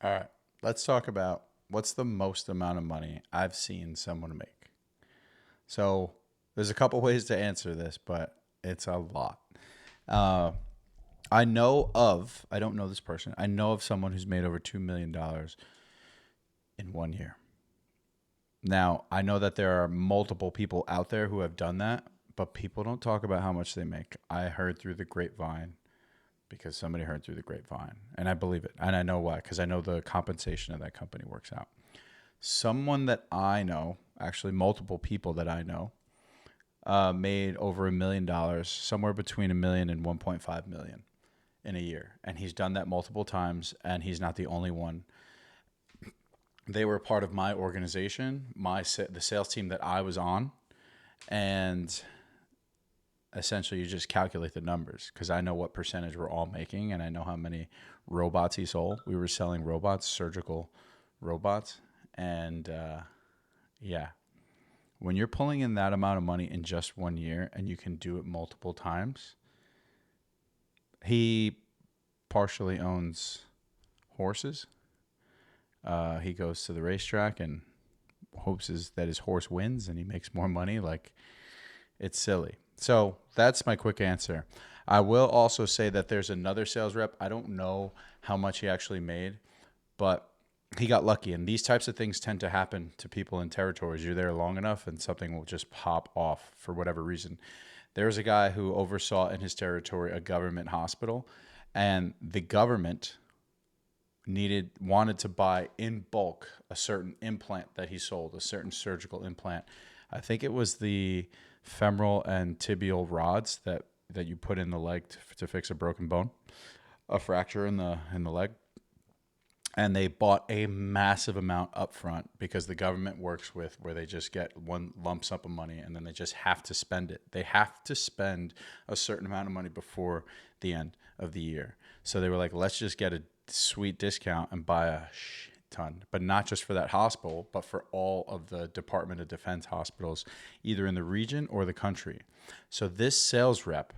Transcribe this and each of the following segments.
All right. Let's talk about what's the most amount of money I've seen someone make. So there's a couple ways to answer this, but it's a lot. Uh, I don't know this person. I know of someone who's made over $2 million dollars in 1 year. Now, I know that there are multiple people out there who have done that, but people don't talk about how much they make. I heard through the grapevine because somebody heard through the grapevine, and I believe it. And I know why, because I know the compensation of that company works out. Someone that I know, actually multiple people that I know, made over $1 million, somewhere between a million and 1.5 million in a year. And he's done that multiple times, and he's not the only one. They were part of my organization, the sales team that I was on, and essentially you just calculate the numbers because I know what percentage we're all making, and I know how many robots he sold. We were selling robots, surgical robots, and yeah, when you're pulling in that amount of money in just 1 year and you can do it multiple times, he partially owns horses. He goes to the racetrack and that his horse wins and he makes more money. Like, it's silly. So that's my quick answer. I will also say that there's another sales rep. I don't know how much he actually made, but he got lucky. And these types of things tend to happen to people in territories. You're there long enough and something will just pop off for whatever reason. There's a guy who oversaw in his territory a government hospital, and the government wanted to buy in bulk a certain implant that he sold, a certain surgical implant. I think it was the femoral and tibial rods that you put in the leg to fix a broken bone, a fracture in the leg. And they bought a massive amount up front because the government works with where they just get one lump sum of money and then they just have to spend it. They have to spend a certain amount of money before the end of the year. So they were like, let's just get a sweet discount and buy a shit ton, but not just for that hospital, but for all of the Department of Defense hospitals, either in the region or the country. So this sales rep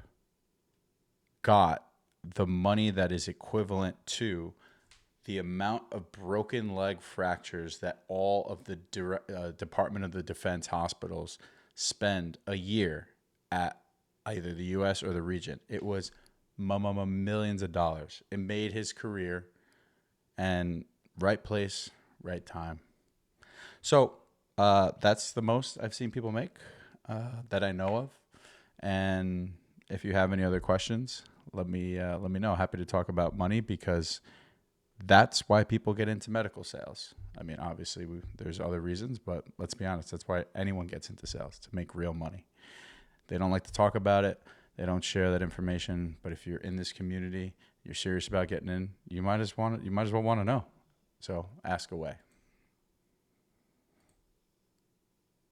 got the money that is equivalent to the amount of broken leg fractures that all of the Department of the Defense hospitals spend a year at either the U.S. or the region. It was millions of dollars. It made his career, and right place, right time. So that's the most I've seen people make that I know of. And if you have any other questions, let me know. Happy to talk about money because that's why people get into medical sales. I mean, obviously, there's other reasons, but let's be honest. That's why anyone gets into sales, to make real money. They don't like to talk about it. They don't share that information. But if you're in this community, you're serious about getting in, you might as well want to know. So ask away.